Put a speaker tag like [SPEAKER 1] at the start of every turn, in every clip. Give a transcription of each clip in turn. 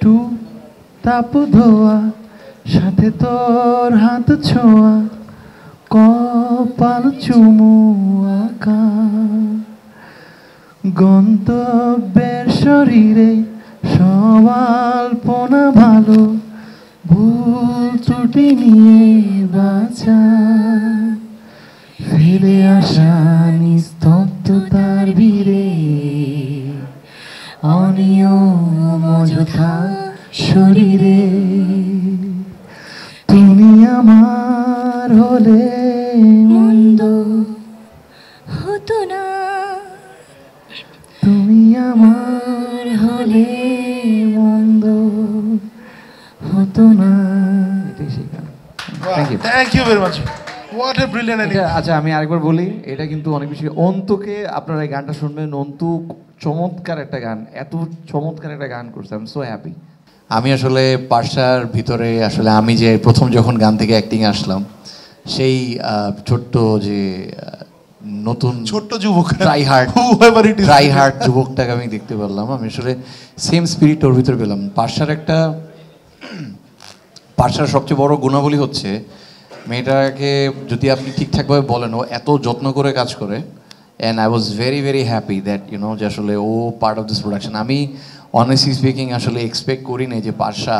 [SPEAKER 1] একটু তাপ ধোয়া, সাথে তোর হাত ছোঁয়া, কপাল চুমু আঁকা, গন্তব্যের শরীরে সবাল্পনা ভালো, ভুল ত্রুটি নিয়ে বাঁচা, ফিরে আসা নিস্তব্ধতার ভিড়ে, অনিয়ম অযথা শরীরে। তুমি আমার হলে মন্দ
[SPEAKER 2] হতো না,
[SPEAKER 1] তুমি আমার হলে মন্দ হতো না। এটাই সেই গান।
[SPEAKER 3] Thank you very much. What a brilliant anime.
[SPEAKER 1] আচ্ছা, আমি আরেকবার বলি, এটা কিন্তু অনেক বেশি অন্তুকে আপনারা এই গানটা শুনবেন। অন্তু চমৎকার একটা গান, এত চমৎকার একটা গান করছে। I am so happy.
[SPEAKER 4] আমি আসলে পার্সার ভিতরে আসলে আমি যে প্রথম যখন গান থেকে অ্যাক্টিং আসলাম, সেই ছোট্ট যে নতুন
[SPEAKER 3] ছোট্ট যুবক
[SPEAKER 4] ট্রাই হার্ট যুবকটাকে আমি দেখতে পারলাম। আমি আসলে সেম স্পিরিট ওর ভিতরে পেলাম। পার্সার সবচেয়ে বড় গুণাবলী হচ্ছে মেয়েটাকে যদি আপনি ঠিকঠাকভাবে বলেন, ও এত যত্ন করে কাজ করে। And I was very very happy that যে আসলে ও পার্ট অফ দিস প্রোডাকশন। আমি অনেস্টলি স্পিকিং আসলে এক্সপেক্ট করি না যে পার্সা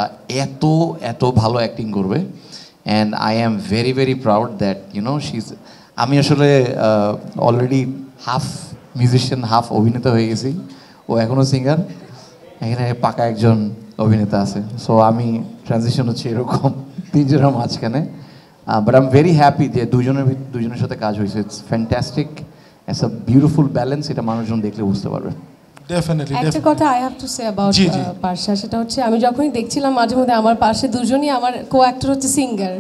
[SPEAKER 4] এত ভালো অ্যাক্টিং করবে। And I am very very proud that আমি আসলে অলরেডি হাফ মিউজিশিয়ান হাফ অভিনেতা হয়ে গেছি। ও এখনও সিঙ্গার, এখানে পাকা একজন অভিনেতা আছে। সো আমি ট্রানজিশন হচ্ছে এরকম তিনজনের মাঝখানে। But I am very happy যে দুজনের সাথে কাজ হয়েছে। It's fantastic, it's a beautiful balance. এটা মানুষজন দেখলে বুঝতে পারবে।
[SPEAKER 2] একটা কথা I have to say about Parsa, সেটা হচ্ছে আমি যখনই দেখছিলাম মাঝে মধ্যে আমার পাশে দুজনই আমার কো অ্যাক্টর হচ্ছে singer,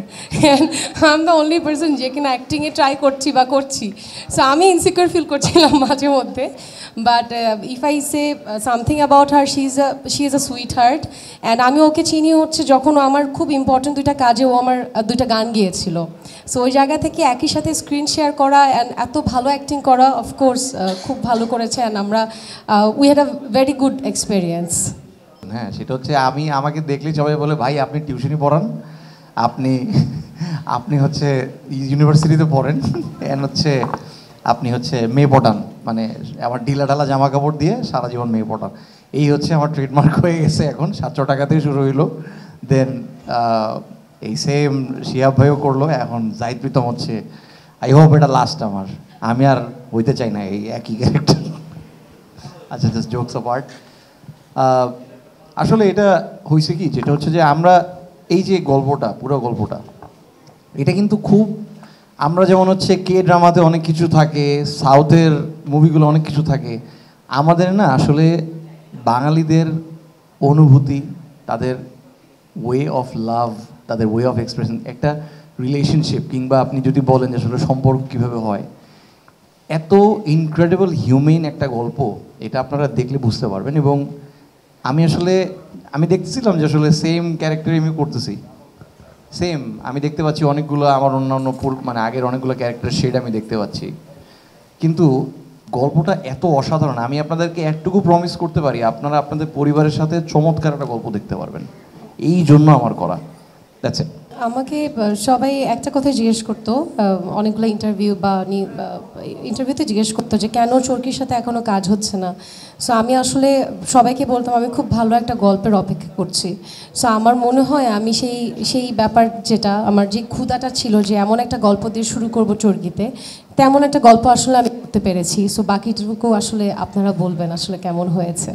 [SPEAKER 2] I am the only person যে কিনা অ্যাক্টিংয়ে ট্রাই করছি। সো আমি ইনসিকিউর ফিল করছিলাম মাঝে মধ্যে। But if I say something about her, she is a sweet heart. And আমি ওকে চিনি হচ্ছে যখন আমার খুব ইম্পর্টেন্ট দুইটা কাজে ও আমার দুইটা গান গিয়েছিল। সো ওই জায়গা থেকে একই সাথে স্ক্রিন শেয়ার করা অ্যান্ড এত ভালো অ্যাক্টিং করা, অফকোর্স খুব ভালো করেছে। অ্যান্ড আমরা we had a very good experience.
[SPEAKER 4] হ্যাঁ, সেটা হচ্ছে আমাকে দেখলেই সবাই বলে, ভাই আপনি টিউশনি পড়ান, আপনি হচ্ছে ইউনিভার্সিটিতে পড়েন, অ্যান্ড আপনি হচ্ছে মেয়ে পটান, মানে আমার ঢিলা জামা কাপড় দিয়ে সারা জীবন মেয়ে পটান। এই হচ্ছে আমার ট্রেডমার্ক হয়ে গেছে এখন। 700 টাকা থেকে শুরু হইলো, দেন এই সেম শিহাব ভাইও করলো, এখন জাহিদ প্রীতম হচ্ছে। আই হোপ এটা লাস্ট আমার, আমি আর হইতে চাই না এই একই ক্যারেক্টার। আচ্ছা, জাস্ট জোকস অ্যাপার্ট। আসলে এটা হয়েছে কি, যেটা হচ্ছে যে আমরা এই যে পুরো গল্পটা এটা কিন্তু খুব, আমরা যেমন হচ্ছে কে ড্রামাতে অনেক কিছু থাকে, সাউথের মুভিগুলো অনেক কিছু থাকে, আমাদের না আসলে বাঙালিদের অনুভূতি, তাদের ওয়ে অফ লাভ, তাদের ওয়ে অফ এক্সপ্রেশন, একটা রিলেশনশিপ কিংবা আপনি যদি বলেন যে আসলে সম্পর্ক কীভাবে হয়, এত ইনক্রেডিবল হিউম্যান একটা গল্প, এটা আপনারা দেখলে বুঝতে পারবেন। এবং আমি দেখতেছিলাম যে আসলে সেম ক্যারেক্টারই আমি করতেছি, আমি দেখতে পাচ্ছি অনেকগুলো আমার অন্যান্য মানে আগের অনেকগুলো ক্যারেক্টার শেড আমি দেখতে পাচ্ছি, কিন্তু গল্পটা এত অসাধারণ। আমি আপনাদেরকে একটুকু প্রমিস করতে পারি, আপনারা আপনাদের পরিবারের সাথে চমৎকার একটা গল্প দেখতে পারবেন। এই জন্য আমার করা। That's it.
[SPEAKER 2] আমাকে সবাই একটা কথা জিজ্ঞেস করতো, অনেকগুলো ইন্টারভিউতে জিজ্ঞেস করতো যে কেন চরকির সাথে এখনও কাজ হচ্ছে না। সো আমি আসলে সবাইকে বলতাম আমি খুব ভালো একটা গল্পের অপেক্ষা করছি। সো আমার মনে হয় আমি সেই ব্যাপার, যেটা আমার যে ক্ষুধাটা ছিল যে এমন একটা গল্প দিয়ে শুরু করব চরকিতে, তেমন একটা গল্প আসলে আমি করতে পেরেছি। সো বাকিটুকু আসলে আপনারা বলবেন আসলে কেমন হয়েছে।